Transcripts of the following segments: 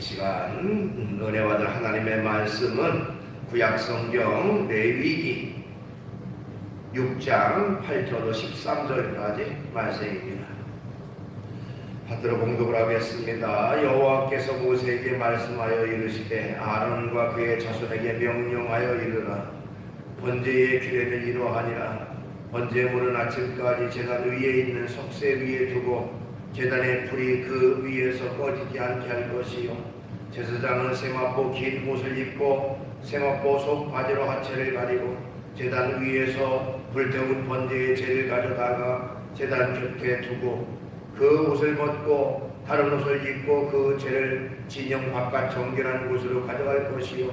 시간 은혜 받을 하나님의 말씀은 구약성경 레위기 6장 8절로 13절까지 말씀입니다. 받들어 봉독을 하겠습니다. 여호와께서 모세에게 말씀하여 이르시되 아론과 그의 자손에게 명령하여 이르라. 번제의 규례는 이러하니라. 번제물은 아침까지 제단 위에 있는 석쇠 위에 두고 제단의 불이 그 위에서 꺼지지 않게 할 것이요, 제사장은 세마포 긴 옷을 입고 세마포 속 바지로 하체를 가리고 제단 위에서 불태운 번제의 재를 가져다가 제단 곁에 두고 그 옷을 벗고 다른 옷을 입고 그 재를 진영 바깥 정결한 곳으로 가져갈 것이요,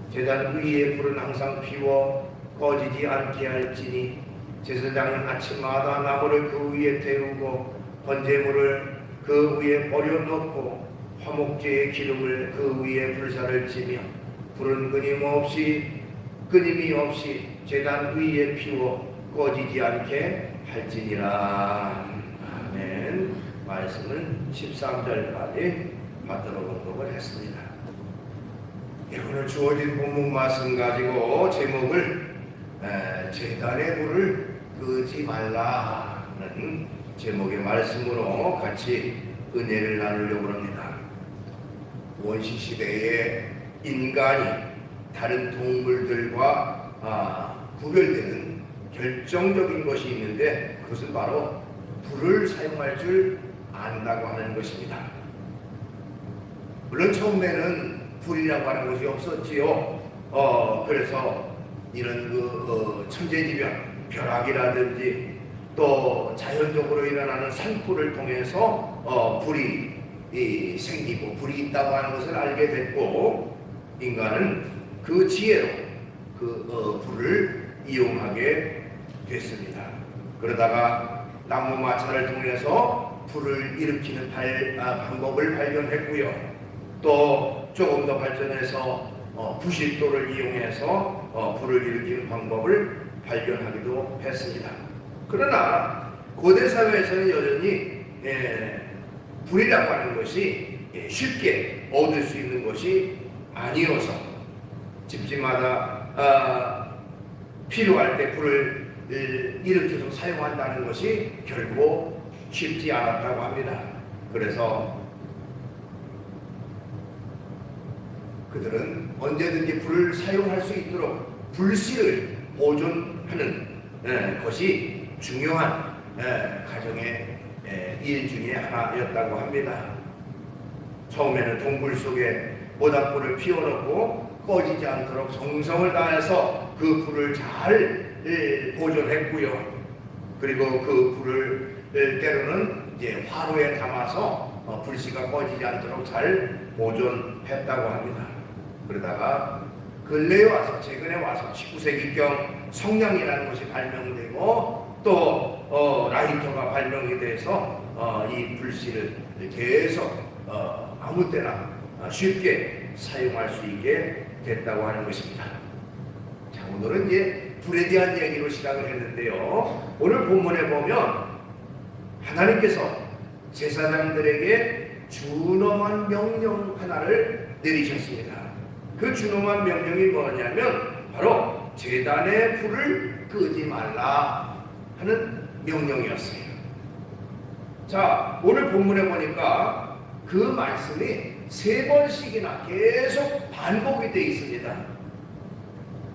제단 위에 불은 항상 피워 꺼지지 않게 할지니 제사장은 아침마다 나무를 그 위에 태우고 번제물을 그 위에 버려놓고 화목제의 기름을 그 위에 불사를 치며 불은 끊임이 없이 제단 위에 피워 꺼지지 않게 할지니라. 아멘. 말씀을 13절까지 받들어 봉독을 했습니다. 오늘 주어진 본문 말씀 가지고 제목을 제단의 불을 끄지 말라는 제목의 말씀으로 같이 은혜를 나누려고 합니다. 원시 시대에 인간이 다른 동물들과 구별되는 결정적인 것이 있는데 그것은 바로 불을 사용할 줄 안다고 하는 것입니다. 물론 처음에는 불이라고 하는 것이 없었지요. 그래서 이런 천재지변, 벼락이라든지 또 자연적으로 일어나는 산불을 통해서 불이 생기고 불이 있다고 하는 것을 알게 됐고, 인간은 그 지혜로 그 불을 이용하게 됐습니다. 그러다가 나무 마차를 통해서 불을 일으키는 방법을 발견했고요. 또 조금 더 발전해서 부싯돌을 이용해서 불을 일으키는 방법을 발견하기도 했습니다. 그러나 고대 사회에서는 여전히 불이라고 하는 것이 쉽게 얻을 수 있는 것이 아니어서 집집마다 필요할 때 불을 일으켜서 사용한다는 것이 결코 쉽지 않았다고 합니다. 그래서 그들은 언제든지 불을 사용할 수 있도록 불씨를 보존하는 것이 중요한 가정의 일 중에 하나였다고 합니다. 처음에는 동굴 속에 모닥불을 피워놓고 꺼지지 않도록 정성을 다해서 그 불을 잘 보존했고요. 그리고 그 불을 때로는 이제 화로에 담아서 불씨가 꺼지지 않도록 잘 보존했다고 합니다. 그러다가 최근에 와서 19세기경 성냥이라는 것이 발명되고 또 라이터가 발명이 돼서 이 불씨를 계속 아무 때나 쉽게 사용할 수 있게 됐다고 하는 것입니다. 자, 오늘은 이제 불에 대한 얘기로 시작을 했는데요. 오늘 본문에 보면 하나님께서 제사장들에게 준엄한 명령 하나를 내리셨습니다. 그 준엄한 명령이 뭐냐면 바로 제단의 불을 끄지 말라 하는 명령이었어요. 자, 오늘 본문에 보니까 그 말씀이 3번씩이나 계속 반복이 되어 있습니다.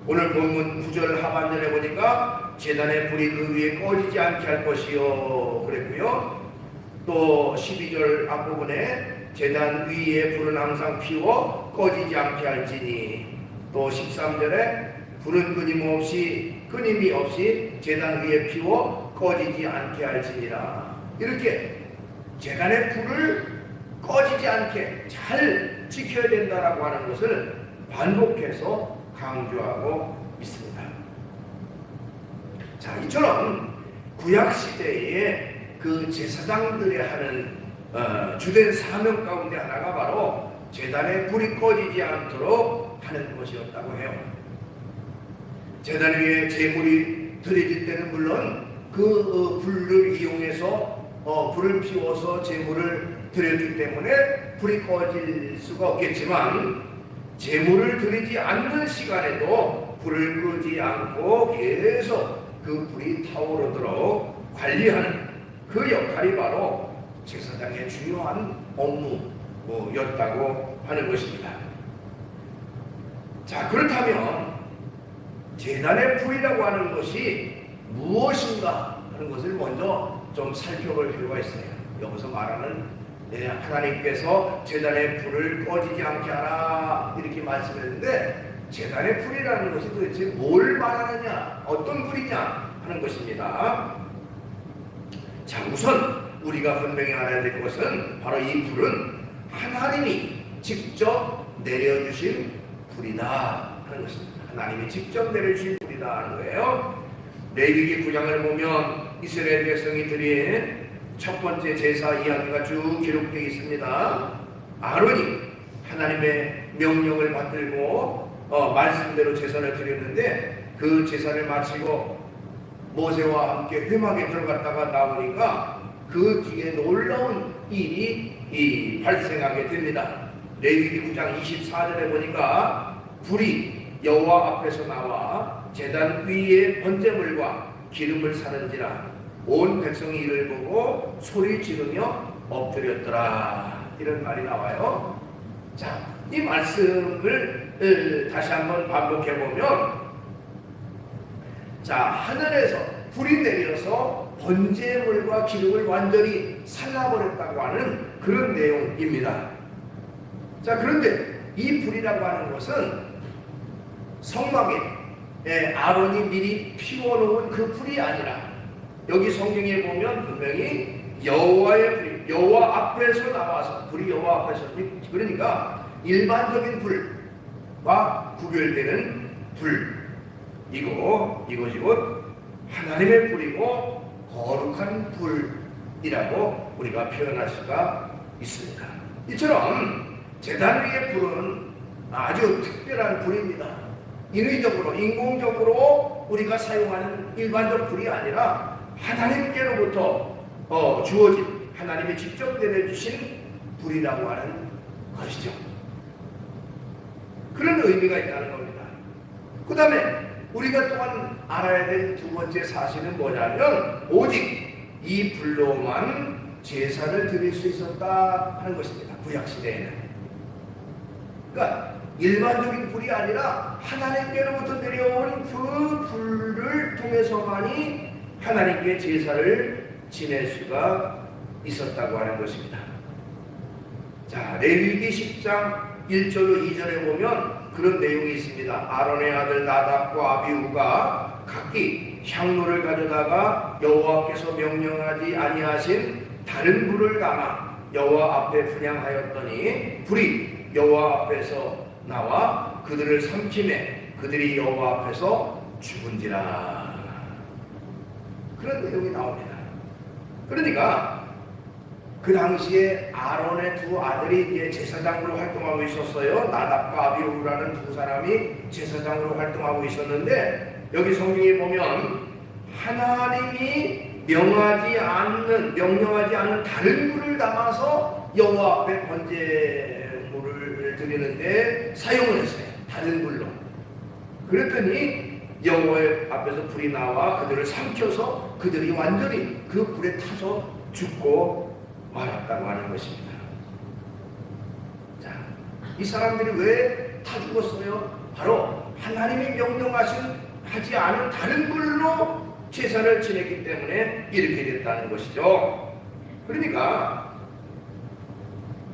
오늘 본문 9절 하반절에 보니까 제단의 불이 그 위에 꺼지지 않게 할 것이요 그랬고요. 또 12절 앞부분에 제단 위에 불은 항상 피워 꺼지지 않게 할지니, 또 13절에 불은 끊임이 없이 제단 위에 피워 꺼지지 않게 할지니라. 이렇게 제단의 불을 꺼지지 않게 잘 지켜야 된다라고 하는 것을 반복해서 강조하고 있습니다. 자, 이처럼 구약시대에 그 제사장들이 하는 주된 사명 가운데 하나가 바로 제단에 불이 꺼지지 않도록 하는 것이었다고 해요. 제단 위에 제물이 드려질 때는 물론 그 불을 이용해서 불을 피워서 제물을 드렸기 때문에 불이 꺼질 수가 없겠지만 제물을 드리지 않는 시간에도 불을 끄지 않고 계속 그 불이 타오르도록 관리하는 그 역할이 바로 제사장의 중요한 업무였다고 하는 것입니다. 자, 그렇다면 제단의 불이라고 하는 것이 무엇인가 하는 것을 먼저 좀 살펴볼 필요가 있어요. 여기서 말하는 하나님께서 제단의 불을 꺼지지 않게 하라 이렇게 말씀했는데 제단의 불이라는 것이 도대체 뭘 말하느냐, 어떤 불이냐 하는 것입니다. 자, 우선 우리가 분명히 알아야 될 것은 바로 이 불은 하나님이 직접 내려주신 불이다 하는 것입니다. 하나님이 직접 내려주신 불이다 하는 거예요. 레위기 9장을 보면 이스라엘 백성이 드린 첫 번째 제사 이야기가 쭉 기록되어 있습니다. 아론이 하나님의 명령을 받들고 말씀대로 제사를 드렸는데 그 제사를 마치고 모세와 함께 회막에 들어갔다가 나오니까 그 뒤에 놀라운 일이 발생하게 됩니다. 레위기 9장 24절에 보니까 불이 여호와 앞에서 나와 제단 위에 번제물과 기름을 사른지라 온 백성이 이를 보고 소리 지르며 엎드렸더라 이런 말이 나와요. 자, 이 말씀을 다시 한번 반복해 보면, 자, 하늘에서 불이 내려서 번제물과 기름을 완전히 살라버렸다고 하는 그런 내용입니다. 자, 그런데 이 불이라고 하는 것은 성막에 아론이 미리 피워놓은 그 불이 아니라 여기 성경에 보면 분명히 여호와의 불이 여호와 앞에서 나와서 불이 여호와 앞에서, 그러니까 일반적인 불과 구별되는 이것이 곧 하나님의 불이고 거룩한 불이라고 우리가 표현할 수가 있습니다. 이처럼 제단 위의 불은 아주 특별한 불입니다. 인위적으로 인공적으로 우리가 사용하는 일반적 불이 아니라 하나님께로부터 주어진, 하나님이 직접 내려주신 불이라고 하는 것이죠. 그런 의미가 있다는 겁니다. 그 다음에 우리가 또한 알아야 될 두 번째 사실은 뭐냐면 오직 이 불로만 제사를 드릴 수 있었다 하는 것입니다. 구약시대에는. 그러니까 일반적인 불이 아니라 하나님께로부터 내려온 그 불을 통해서만이 하나님께 제사를 지낼 수가 있었다고 하는 것입니다. 자, 레위기 10장 1절로 2절에 보면 그런 내용이 있습니다. 아론의 아들 나답과 아비후가 각기 향로를 가져다가 여호와께서 명령하지 아니하신 다른 불을 담아 여호와 앞에 분향하였더니 불이 여호와 앞에서 나와 그들을 삼키매 그들이 여호와 앞에서 죽은지라. 그런 내용이 나옵니다. 그러니까 그 당시에 아론의 두 아들이 제사장으로 활동하고 있었어요. 나답과 아비후라는 두 사람이 제사장으로 활동하고 있었는데 여기 성경에 보면 하나님이 명령하지 않은 다른 불을 담아서 여호와 앞에 번제물을 드리는데 사용을 했어요. 다른 불로. 그랬더니 여호와 앞에서 불이 나와 그들을 삼켜서 그들이 완전히 그 불에 타서 죽고 말았다고 하는 것입니다. 자, 이 사람들이 왜 타 죽었어요? 바로 하나님이 명령하지 않은 다른 불로 제사를 지냈기 때문에 이렇게 됐다는 것이죠. 그러니까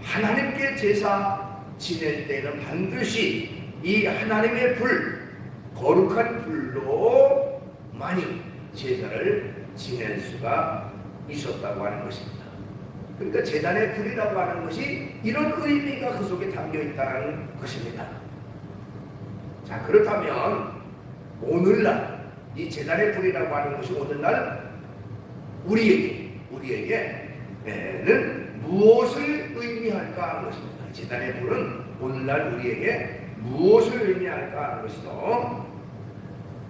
하나님께 제사 지낼 때는 반드시 이 하나님의 불, 거룩한 불로만이 제사를 지낼 수가 있었다고 하는 것입니다. 그러니까 제단의 불이라고 하는 것이 이런 의미가 그 속에 담겨 있다는 것입니다. 자, 그렇다면 오늘날 이 제단의 불이라고 하는 것이 오늘날 우리에게는 무엇을 의미할까 하는 것입니다. 제단의 불은 오늘날 우리에게 무엇을 의미할까 하는 것이죠.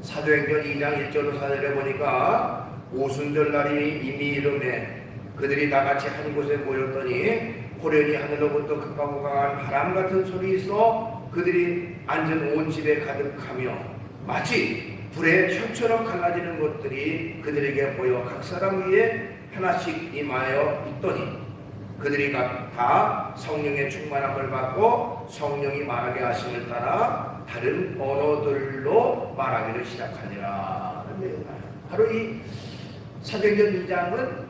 사도행전 2장 1절로 4절에 보니까 오순절 날이 이미 이름에 그들이 다 같이 한 곳에 모였더니 호련히 하늘로부터 급하고 강한 바람 같은 소리 있어 그들이 앉은 온 집에 가득하며 마치 불의 혀처럼 갈라지는 것들이 그들에게 보여 각 사람 위에 하나씩 임하여 있더니 그들이 각 다 성령의 충만함을 받고 성령이 말하게 하심을 따라 다른 언어들로 말하기를 시작하니라. 바로 이 사도행전 2장은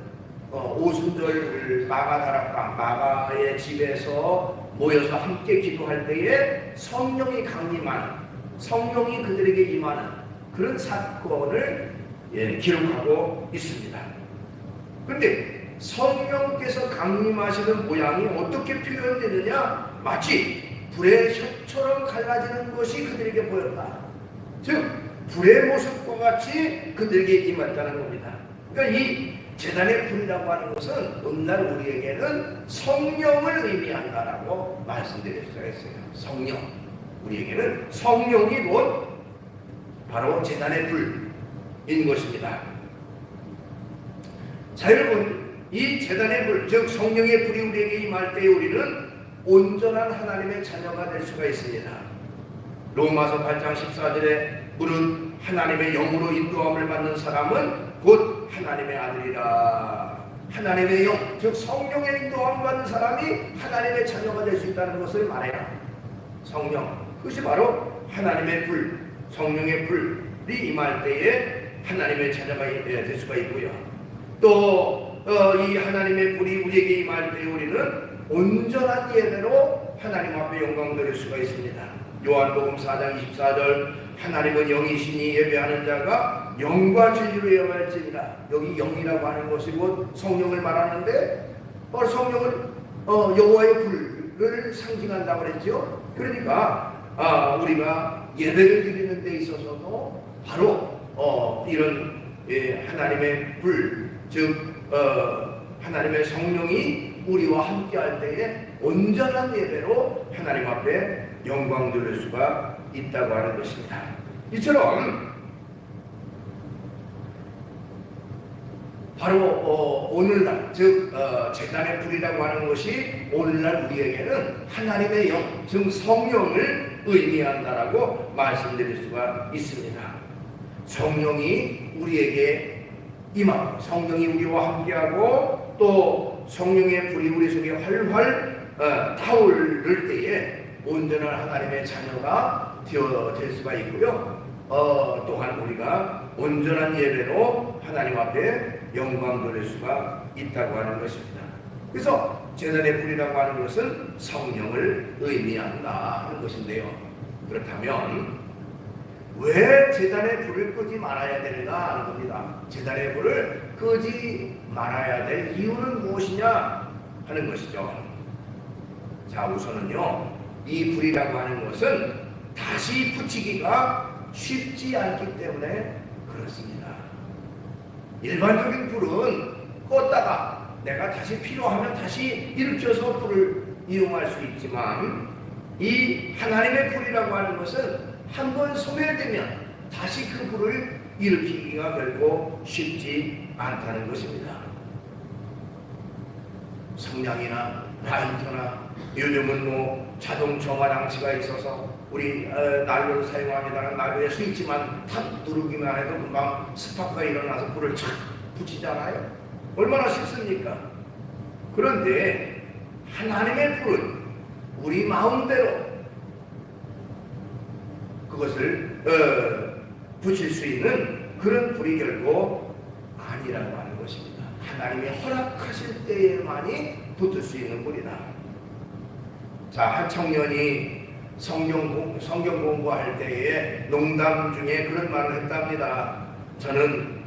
오순절 마가다락방 마가의 집에서 모여서 함께 기도할 때에 성령이 강림하는, 성령이 그들에게 임하는 그런 사건을 기록하고 있습니다. 그런데 성령께서 강림하시는 모양이 어떻게 표현되느냐? 마치 불의 혀처럼 갈라지는 것이 그들에게 보였다. 즉 불의 모습과 같이 그들에게 임했다는 겁니다. 그러니까 이 제단의 불이라고 하는 것은 오늘날 우리에게는 성령을 의미한다라고 말씀드릴 수가 있어요. 성령, 우리에게는 성령이 곧 바로 제단의 불인 것입니다. 자, 여러분, 이 제단의 불, 즉 성령의 불이 우리에게 임할 때 우리는 온전한 하나님의 자녀가 될 수가 있습니다. 로마서 8장 14절에 무릇 하나님의 영으로 인도함을 받는 사람은 곧 하나님의 아들이라. 하나님의 영, 즉 성령의 인도함을 받는 사람이 하나님의 자녀가 될 수 있다는 것을 말해요. 성령, 그것이 바로 하나님의 불, 성령의 불이 임할 때에 하나님의 자녀가 될 수가 있고요. 또 이 하나님의 불이 우리에게 임할 때 우리는 온전한 예배로 하나님 앞에 영광 드릴 수가 있습니다. 요한복음 4장 24절 하나님은 영이시니 예배하는 자가 영과 진리로 예배할지니라. 여기 영이라고 하는 것이 곧 성령을 말하는데 성령은 여호와의 불을 상징한다고 그랬죠. 그러니까 우리가 예배를 드리는 데 있어서도 바로 이런 하나님의 불, 즉 하나님의 성령이 우리와 함께 할 때에 온전한 예배로 하나님 앞에 영광 돌릴 수가 있다고 하는 것입니다. 이처럼 바로 오늘날, 즉 제단의 불이라고 하는 것이 오늘날 우리에게는 하나님의 영, 즉 성령을 의미한다라고 말씀드릴 수가 있습니다. 성령이 우리에게 임하고 성령이 우리와 함께하고 또 성령의 불이 우리 속에 활활 타오를 때에 온전한 하나님의 자녀가 될 수가 있고요. 또한 우리가 온전한 예배로 하나님 앞에 영광 돌릴 수가 있다고 하는 것입니다. 그래서 제단의 불이라고 하는 것은 성령을 의미한다 하는 것인데요. 그렇다면 왜 제단의 불을 끄지 말아야 되는가 하는 겁니다. 제단의 불을 끄지 말아야 될 이유는 무엇이냐 하는 것이죠. 자, 우선은요, 이 불이라고 하는 것은 다시 붙이기가 쉽지 않기 때문에 그렇습니다. 일반적인 불은 껐다가 내가 다시 필요하면 다시 일으켜서 불을 이용할 수 있지만 이 하나님의 불이라고 하는 것은 한번 소멸되면 다시 그 불을 일으키기가 결코 쉽지 않다는 것입니다. 성냥이나 라이터나 요즘은 뭐 자동 정화 장치가 있어서 우리 난로를 사용합니다는 난로에 스위치만 탁 누르기만 해도 금방 스파크가 일어나서 불을 착 붙이잖아요. 얼마나 쉽습니까? 그런데 하나님의 불은 우리 마음대로 그것을 붙일 수 있는 그런 불이 결코 아니라고 하는 것입니다. 하나님이 허락하실 때에만이 붙을 수 있는 불이다. 자, 한 청년이 성경 공부할 때에 농담 중에 그런 말을 했답니다. 저는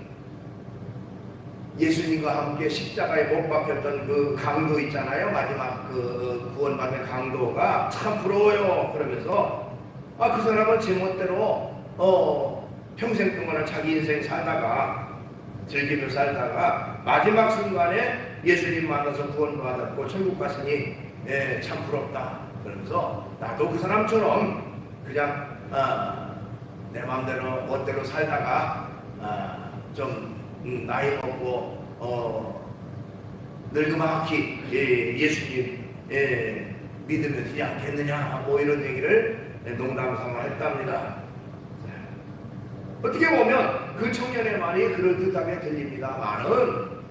예수님과 함께 십자가에 못 박혔던 그 강도 있잖아요. 마지막 그 구원받는 강도가 참 부러워요. 그러면서 그 사람은 제멋대로 평생 동안은 자기 인생 살다가 즐기며 살다가 마지막 순간에 예수님 만나서 구원받았고 천국 갔으니 참 부럽다. 그러면서 나도 그 사람처럼 그냥 내 마음대로 멋대로 살다가 좀 나이 먹고 늙그막히 예수님 믿으면 되지 않겠느냐, 뭐 이런 얘기를 농담삼아 했답니다. 어떻게 보면 그 청년의 말이 그럴듯하게 들립니다만은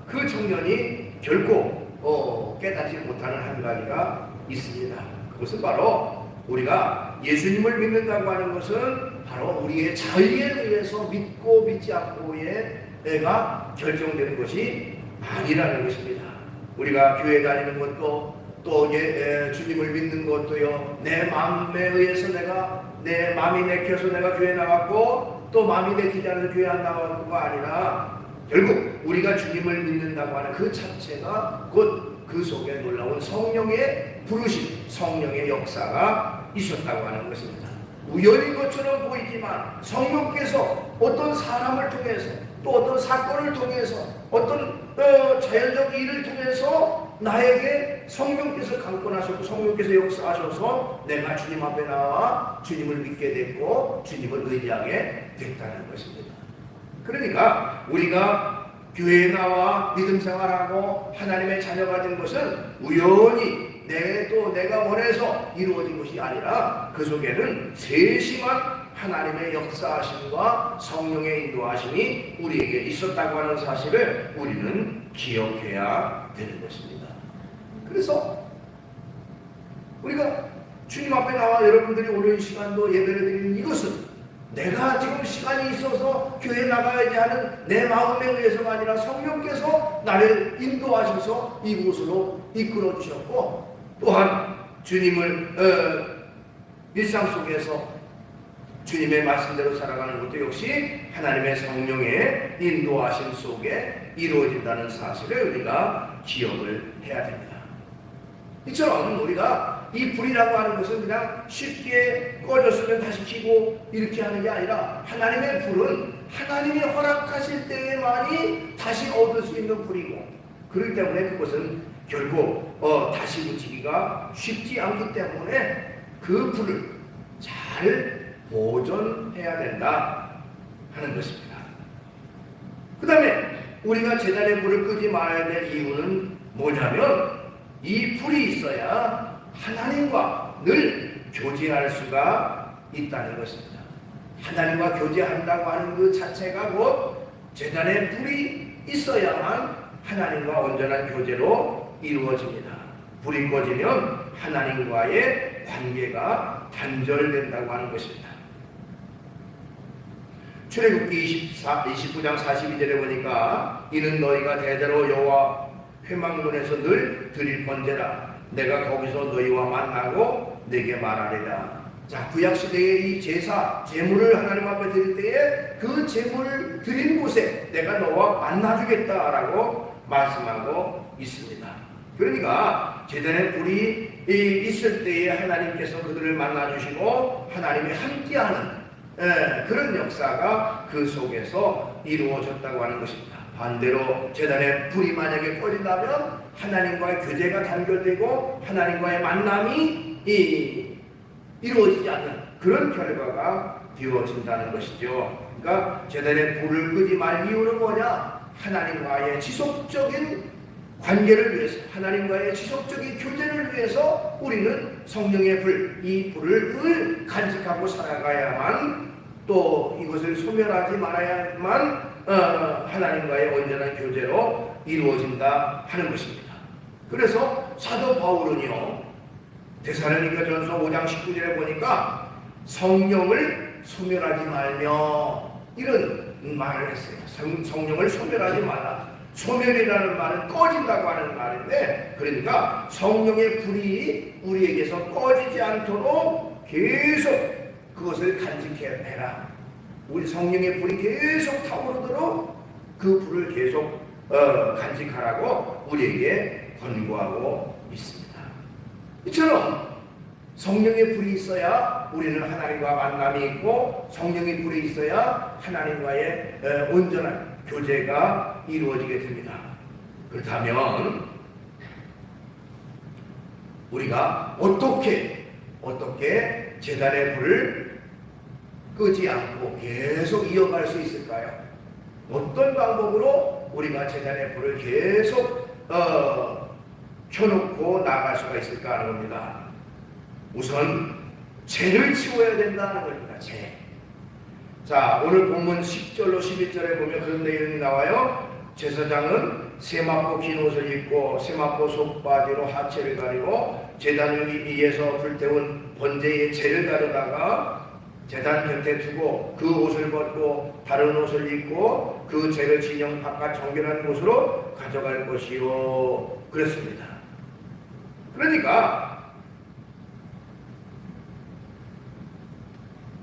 그 청년이 결코 깨닫지 못하는 한 가지가 있습니다. 그것은 바로 우리가 예수님을 믿는다고 하는 것은 바로 우리의 자의에 의해서 믿고 믿지 않고의 내가 결정되는 것이 아니라는 것입니다. 우리가 교회 다니는 것도 또 주님을 믿는 것도요, 내 마음에 의해서 내 마음이 내켜서 내가 교회 나갔고 또 마음이 내키지 않아서 교회 안 나왔고가 아니라 결국 우리가 주님을 믿는다고 하는 그 자체가 곧 그 속에 놀라운 성령의 부르심, 성령의 역사가 있었다고 하는 것입니다. 우연인 것처럼 보이지만 성령께서 어떤 사람을 통해서 또 어떤 사건을 통해서 어떤 자연적 일을 통해서 나에게 성령께서 강권하셨고 성령께서 역사하셔서 내가 주님 앞에 나와 주님을 믿게 됐고 주님을 의지하게 됐다는 것입니다. 그러니까 우리가 교회에 나와 믿음 생활하고 하나님의 자녀가 된 것은 우연히 내가 원해서 이루어진 것이 아니라 그 속에는 세심한 하나님의 역사하심과 성령의 인도하심이 우리에게 있었다고 하는 사실을 우리는 기억해야 되는 것입니다. 그래서 우리가 주님 앞에 나와 여러분들이 오늘 이 시간도 예배를 드리는 이것은 내가 지금 시간이 있어서 교회에 나가야지 하는 내 마음에 의해서가 아니라 성령께서 나를 인도하셔서 이곳으로 이끌어 주셨고 또한 주님을 일상 속에서 주님의 말씀대로 살아가는 것도 역시 하나님의 성령의 인도하심 속에 이루어진다는 사실을 우리가 기억을 해야 됩니다. 이처럼 우리가 이 불이라고 하는 것은 그냥 쉽게 꺼졌으면 다시 켜고 이렇게 하는 게 아니라 하나님의 불은 하나님이 허락하실 때에만이 다시 얻을 수 있는 불이고 그렇기 때문에 그것은 결국 다시 붙이기가 쉽지 않기 때문에 그 불을 잘 보존해야 된다 하는 것입니다. 그 다음에 우리가 제단의 불을 끄지 말아야 될 이유는 뭐냐면 이 불이 있어야 하나님과 늘 교제할 수가 있다는 것입니다. 하나님과 교제한다고 하는 그 자체가 곧 제단의 불이 있어야만 하나님과 온전한 교제로 이루어집니다. 불이 꺼지면 하나님과의 관계가 단절된다고 하는 것입니다. 출애굽기 29장 42절에 보니까 이는 너희가 대대로 여호와 회막문에서 늘 드릴 번제라. 내가 거기서 너희와 만나고 내게 말하리라. 자, 구약시대의 이 제사, 제물을 하나님 앞에 드릴 때에 그 제물을 드린 곳에 내가 너와 만나주겠다라고 말씀하고 있습니다. 그러니까 제단의 불이 있을 때에 하나님께서 그들을 만나주시고 하나님이 함께하는 그런 역사가 그 속에서 이루어졌다고 하는 것입니다. 반대로 제단의 불이 만약에 꺼진다면 하나님과의 교제가 단절되고 하나님과의 만남이 이루어지지 않는 그런 결과가 되어진다는 것이죠. 그러니까 제단의 불을 끄지 말 이유는 뭐냐? 하나님과의 지속적인 관계를 위해서, 하나님과의 지속적인 교제를 위해서 우리는 성령의 불, 이 불을 늘 간직하고 살아가야만 또 이것을 소멸하지 말아야만 하나님과의 온전한 교제로 이루어진다 하는 것입니다. 그래서 사도 바울은요, 데살로니가전서 5장 19절에 보니까 성령을 소멸하지 말며 이런 말을 했어요. 성령을 소멸하지 말라. 소멸이라는 말은 꺼진다고 하는 말인데, 그러니까 성령의 불이 우리에게서 꺼지지 않도록 계속 그것을 간직해내라. 우리 성령의 불이 계속 타오르도록 그 불을 계속 간직하라고 우리에게 권고하고 있습니다. 이처럼 성령의 불이 있어야 우리는 하나님과 만남이 있고 성령의 불이 있어야 하나님과의 온전한 교제가 이루어지게 됩니다. 그렇다면 우리가 어떻게 제단의 불을 끄지 않고 계속 이어갈 수 있을까요? 어떤 방법으로 우리가 제단의 불을 계속 켜놓고 나아갈 수가 있을까 하는 겁니다. 우선 죄를 치워야 된다는 겁니다. 죄. 자, 오늘 본문 10절로 11절에 보면 그런 내용이 나와요. 제사장은 세마포 긴 옷을 입고 세마포 속바지로 하체를 가리고 제단 위에서 불태운 번제의 재를 가르다가 제단 곁에 두고 그 옷을 벗고 다른 옷을 입고 그 재를 진영 바깥 정결한 곳으로 가져갈 것이요. 그랬습니다. 그러니까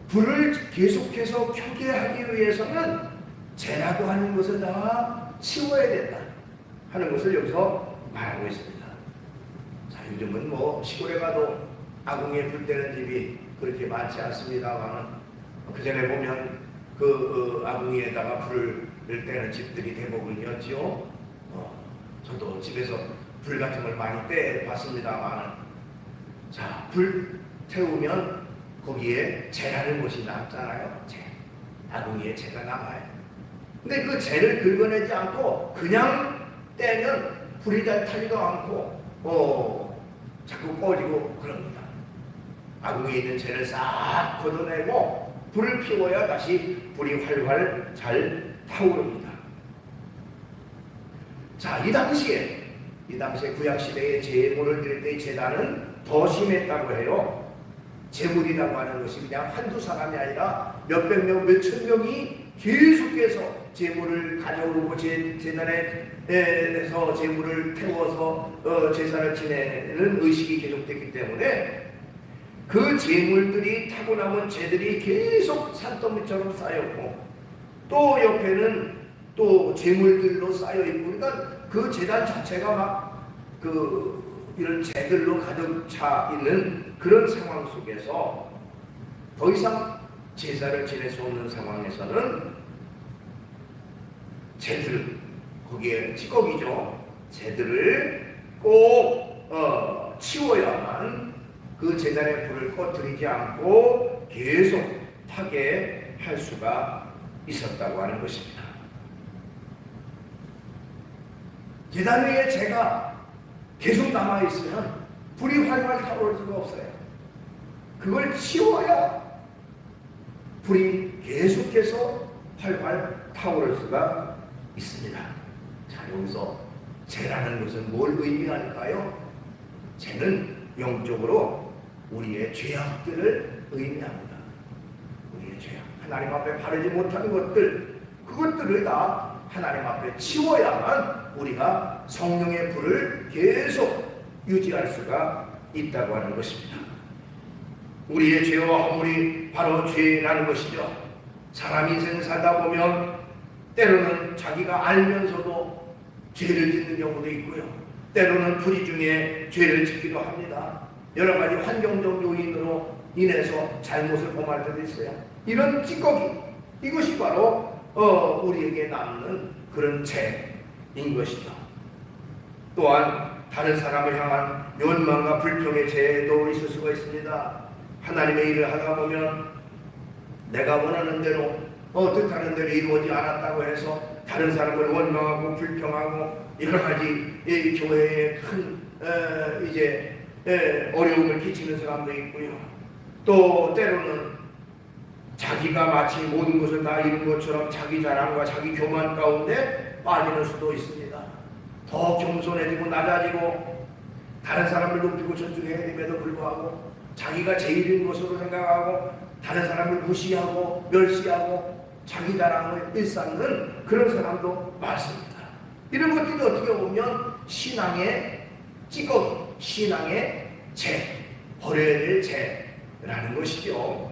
불을 계속해서 켜게 하기 위해서는 재라고 하는 것을 다 치워야 된다 하는 것을 여기서 말하고 있습니다. 자, 요즘은 뭐 시골에 가도 아궁이에 불 때는 집이 그렇게 많지 않습니다만 그 전에 보면 그 아궁이에다가 불을 때는 집들이 대부분이었죠. 저도 집에서 불 같은 걸 많이 떼 봤습니다만, 자, 불 태우면 거기에 재라는 것이 남잖아요. 재. 아궁이에 재가 남아요. 근데 그 재를 긁어내지 않고 그냥 떼면 불이 잘 타지도 않고 자꾸 꺼지고 그럽니다. 아궁이에 있는 재를 싹 걷어내고 불을 피워야 다시 불이 활활 잘 타오릅니다. 자, 이 당시에 구약시대의 제물을 드릴 때의 제단은 더 심했다고 해요. 제물이라고 하는 것이 그냥 한두 사람이 아니라 몇백 명, 몇천 명이 계속해서 제물을 가져오고 제단에서 제물을 태워서 제사를 지내는 의식이 계속됐기 때문에 그 제물들이 타고 남은 재들이 계속 산더미처럼 쌓였고 또 옆에는 또 제물들로 쌓여있고, 그러니까 그 제단 자체가 막 이런 재들로 가득 차 있는 그런 상황 속에서 더 이상 제사를 지낼 수 없는 상황에서는 재들, 거기에 찌꺼기죠. 재들을 꼭 치워야만 그 제단의 불을 꺼뜨리지 않고 계속 타게 할 수가 있었다고 하는 것입니다. 제단 위에 재가 계속 남아있으면 불이 활활 타오를 수가 없어요. 그걸 치워야 불이 계속해서 활활 타오를 수가 있습니다. 자, 여기서 재라는 것은 뭘 의미할까요? 재는 영적으로 우리의 죄악들을 의미합니다. 우리의 죄악, 하나님 앞에 바르지 못한 것들, 그것들을 다 하나님 앞에 치워야만 우리가 성령의 불을 계속 유지할 수가 있다고 하는 것입니다. 우리의 죄와 허물이 바로 죄라는 것이죠. 사람이 인생 살다 보면 때로는 자기가 알면서도 죄를 짓는 경우도 있고요. 때로는 불의 중에 죄를 짓기도 합니다. 여러 가지 환경적 요인으로 인해서 잘못을 범할 때도 있어요. 이런 찌꺼기, 이것이 바로 우리에게 남는 그런 죄인 것이죠. 또한 다른 사람을 향한 연망과 불평의 죄도 있을 수가 있습니다. 하나님의 일을 하다 보면 내가 원하는 대로 뜻하는 대로 이루어지지 않았다고 해서 다른 사람을 원망하고 불평하고 여러 가지 교회에 큰 어려움을 끼치는 사람도 있고요. 또 때로는 자기가 마치 모든 것을 다 이룬 것처럼 자기 자랑과 자기 교만 가운데 빠지는 수도 있습니다. 더 겸손해지고 낮아지고 다른 사람을 높이고 존중해야 됨에도 불구하고 자기가 제일인 것으로 생각하고 다른 사람을 무시하고 멸시하고 자기 자랑을 일삼는 그런 사람도 많습니다. 이런 것들이 어떻게 보면 신앙의 찌꺼기, 신앙의 죄, 버려야 될 죄라는 것이죠.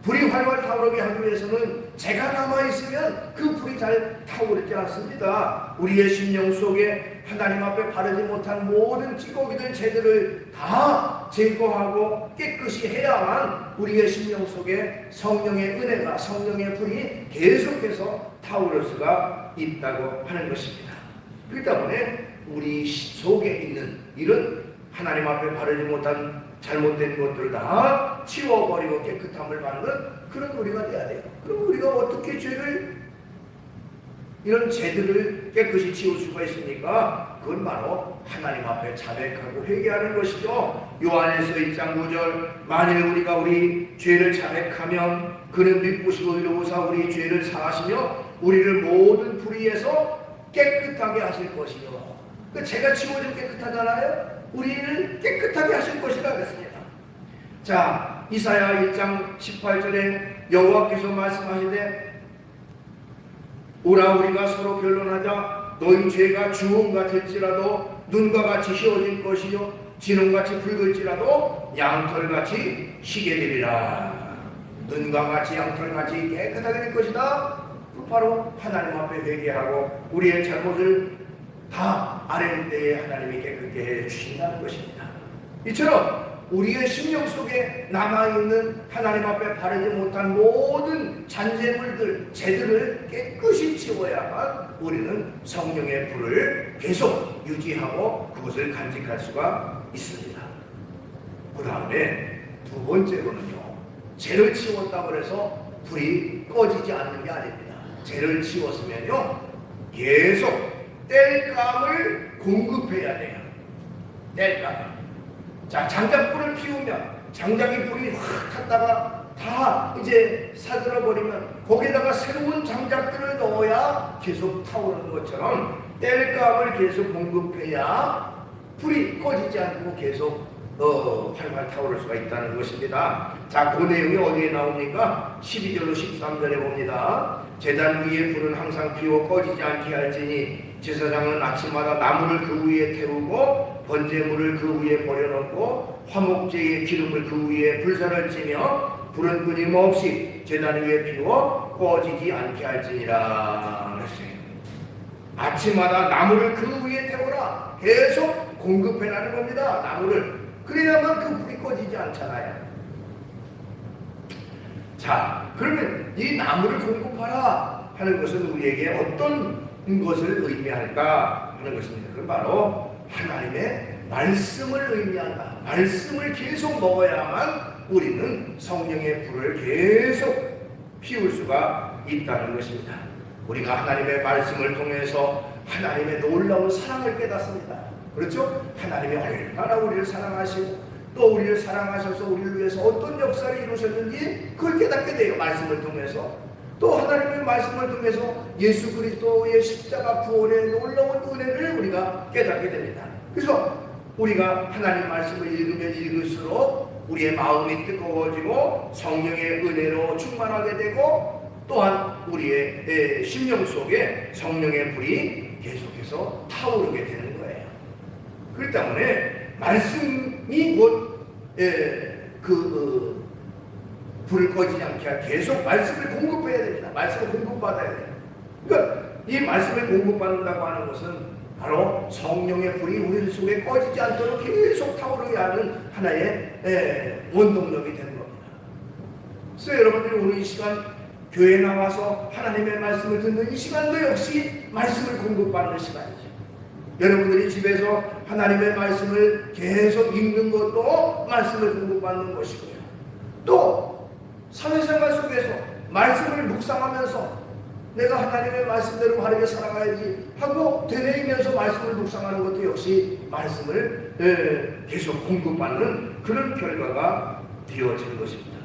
불이 활활 타오르게 하기 위해서는 재가 남아있으면 그 불이 잘 타오르지 않습니다. 우리의 심령 속에 하나님 앞에 바르지 못한 모든 찌꺼기들, 죄들을 다 제거하고 깨끗이 해야만 우리의 심령 속에 성령의 은혜가, 성령의 불이 계속해서 타오를 수가 있다고 하는 것입니다. 그렇기 때문에 우리 속에 있는 이런 하나님 앞에 바르지 못한 잘못된 것들을 다 치워버리고 깨끗함을 받는 그런 우리가 돼야 돼요. 그럼 우리가 어떻게 이런 죄들을 깨끗이 치울 수가 있습니까? 그건 바로 하나님 앞에 자백하고 회개하는 것이죠. 요한일서 1장 9절 만일 우리가 우리 죄를 자백하면 그는 믿으시고 의로우사 우리 죄를 사하시며 우리를 모든 불의에서 깨끗하게 하실 것이요. 그 죄가 지워지면 깨끗하잖아요. 우리를 깨끗하게 하실 것이라 그랬습니다. 자, 이사야 1장 18절에 여호와께서 말씀하시되 오라 우리가 서로 변론하자 너희 죄가 주홍 같을지라도 눈과 같이 휘어질 것이요 진홍같이 붉을지라도 양털같이 희게 되리라. 눈과 같이 양털같이 깨끗하게 될 것이다. 바로 하나님 앞에 회개하고 우리의 잘못을 다 아뢰는 때에 하나님이 깨끗게 해 주신다는 것입니다. 이처럼 우리의 심령 속에 남아있는 하나님 앞에 바르지 못한 모든 잔재물들, 죄들을 깨끗이 치워야만 우리는 성령의 불을 계속 유지하고 그것을 간직할 수가 있습니다. 그 다음에 두 번째로는요, 죄를 치웠다고 해서 불이 꺼지지 않는 게 아닙니다. 죄를 치웠으면요, 계속 땔감을 공급해야 돼요. 땔감. 자, 장작불을 피우면 장작이 불이 확 탔다가 다 이제 사들어 버리면 거기다가 새로운 장작들을 넣어야 계속 타오르는 것처럼 땔감을 계속 공급해야 불이 꺼지지 않고 계속 활활 타오를 수가 있다는 것입니다. 자, 그 내용이 어디에 나옵니까? 12절로 13절에 봅니다. 제단 위에 불은 항상 피워 꺼지지 않게 할지니 제사장은 아침마다 나무를 그 위에 태우고 번제물을 그 위에 버려놓고 화목제의 기름을 그 위에 불사를 찌며 불은 끊임없이 제단 위에 피워 꺼지지 않게 할지니라 그랬어요. 아침마다 나무를 그 위에 태우라. 계속 공급해라는 겁니다. 나무를. 그래야만 그 불이 꺼지지 않잖아요. 자, 그러면 이 나무를 공급하라 하는 것은 우리에게 어떤 것을 의미할까 하는 것입니다. 그건 바로 하나님의 말씀을 의미한다. 말씀을 계속 먹어야만 우리는 성령의 불을 계속 피울 수가 있다는 것입니다. 우리가 하나님의 말씀을 통해서 하나님의 놀라운 사랑을 깨닫습니다. 그렇죠? 하나님이 얼마나 우리를 사랑하시고 또 우리를 사랑하셔서 우리를 위해서 어떤 역사를 이루셨는지 그걸 깨닫게 돼요. 말씀을 통해서. 또 하나님의 말씀을 통해서 예수 그리스도의 십자가 구원의 놀라운 은혜를 우리가 깨닫게 됩니다. 그래서 우리가 하나님 말씀을 읽으면 읽을수록 우리의 마음이 뜨거워지고 성령의 은혜로 충만하게 되고 또한 우리의 심령 속에 성령의 불이 계속해서 타오르게 되는 거예요. 그렇기 때문에 말씀이 곧 불을 꺼지지 않게 계속 말씀을 공급해야 됩니다. 말씀을 공급받아야 돼요. 그러니까 이 말씀을 공급받는다고 하는 것은 바로 성령의 불이 우리 속에 꺼지지 않도록 계속 타오르게 하는 하나의 원동력이 되는 겁니다. 그래서 여러분들이 오늘 이 시간 교회에 나와서 하나님의 말씀을 듣는 이 시간도 역시 말씀을 공급받는 시간이죠. 여러분들이 집에서 하나님의 말씀을 계속 읽는 것도 말씀을 공급받는 것이고요. 또 사회생활 속에서 말씀을 묵상하면서 내가 하나님의 말씀대로 바르게 살아가야지 하고 되뇌이면서 말씀을 묵상하는 것도 역시 말씀을 계속 공급받는 그런 결과가 되어지는 것입니다.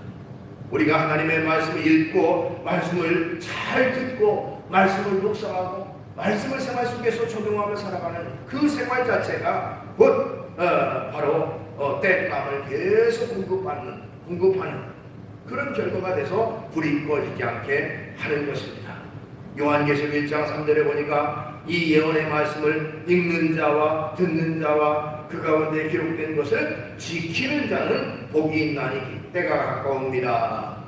우리가 하나님의 말씀을 읽고 말씀을 잘 듣고 말씀을 묵상하고 말씀을 생활 속에서 적용하며 살아가는 그 생활 자체가 곧 바로 땔감을 계속 공급하는 그런 결과가 돼서 불이 꺼지지 않게 하는 것입니다. 요한계시록 1장 3절에 보니까 이 예언의 말씀을 읽는 자와 듣는 자와 그 가운데 기록된 것을 지키는 자는 복이 있나니 때가 가까웁니다.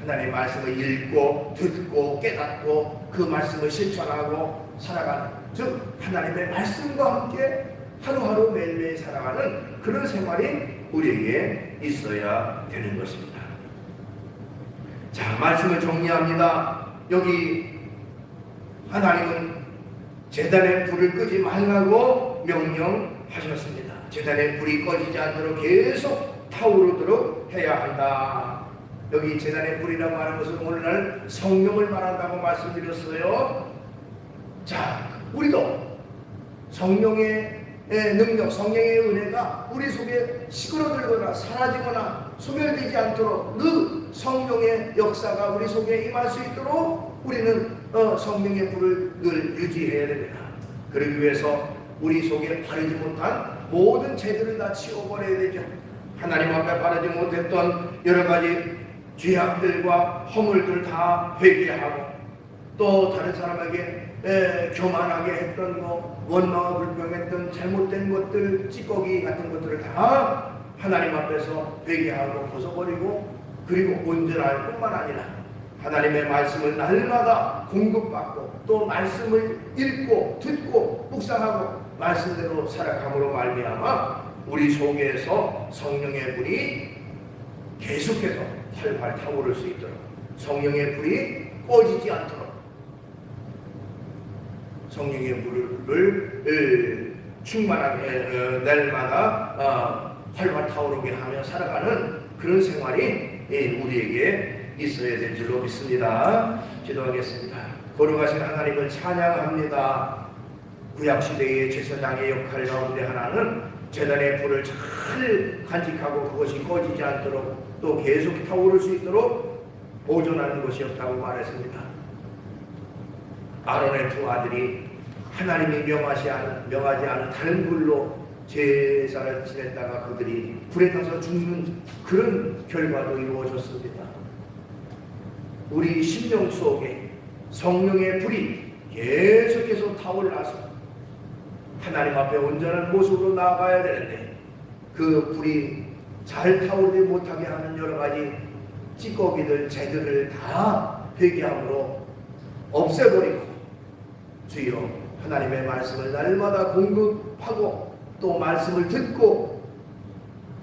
하나님의 말씀을 읽고 듣고 깨닫고 그 말씀을 실천하고 살아가는, 즉 하나님의 말씀과 함께 하루하루 매일매일 살아가는 그런 생활이 우리에게 있어야 되는 것입니다. 자, 말씀을 정리합니다. 여기 하나님은 제단의 불을 끄지 말라고 명령하셨습니다. 제단의 불이 꺼지지 않도록 계속 타오르도록 해야 한다. 여기 제단의 불이라고 하는 것은 오늘날 성령을 말한다고 말씀드렸어요. 자, 우리도 성령의 능력, 성령의 은혜가 우리 속에 시끄러들거나 사라지거나 소멸되지 않도록 그 성령의 역사가 우리 속에 임할 수 있도록 우리는 성령의 불을 늘 유지해야 됩니다. 그러기 위해서 우리 속에 바르지 못한 모든 죄들을 다 치워버려야 되죠. 하나님 앞에 바르지 못했던 여러 가지 죄악들과 허물들 다 회개하고, 또 다른 사람에게 교만하게 했던 거, 원망과 불평했던 잘못된 것들, 찌꺼기 같은 것들을 다 하나님 앞에서 회개하고 벗어버리고, 그리고 온전할 뿐만 아니라 하나님의 말씀을 날마다 공급받고, 또 말씀을 읽고 듣고 묵상하고 말씀대로 살아감으로 말미암아 우리 속에서 성령의 불이 계속해서 활활 타오를 수 있도록, 성령의 불이 꺼지지 않도록 성령의 불을 충만하게 날마다 활활 타오르게 하며 살아가는 그런 생활이 우리에게 있어야 될 줄로 믿습니다. 기도하겠습니다. 거룩하신 하나님을 찬양합니다. 구약시대의 제사장의 역할 가운데 하나는 제단의 불을 잘 간직하고 그것이 꺼지지 않도록 또 계속 타오를 수 있도록 보존하는 것이었다고 말했습니다. 아론의 두 아들이 하나님이 명하지 않은 다른 불로 제사를 지냈다가 그들이 불에 타서 죽는 그런 결과도 이루어졌습니다. 우리 심령 속에 성령의 불이 계속해서 타올라서 하나님 앞에 온전한 모습으로 나아가야 되는데, 그 불이 잘 타오르지 못하게 하는 여러 가지 찌꺼기들, 죄들을 다 회개함으로 없애버리고, 주여 하나님의 말씀을 날마다 공급하고 또 말씀을 듣고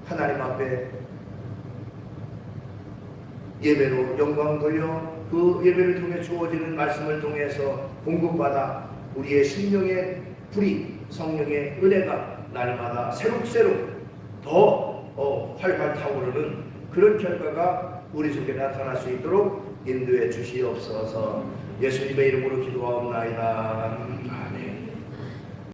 하나님 앞에 예배로 영광 돌려 그 예배를 통해 주어지는 말씀을 통해서 공급받아 우리의 심령의 불이, 성령의 은혜가 날마다 새록새록 더 활활 타오르는 그런 결과가 우리 속에 나타날 수 있도록 인도해 주시옵소서. 예수님의 이름으로 기도하옵나이다. 아멘.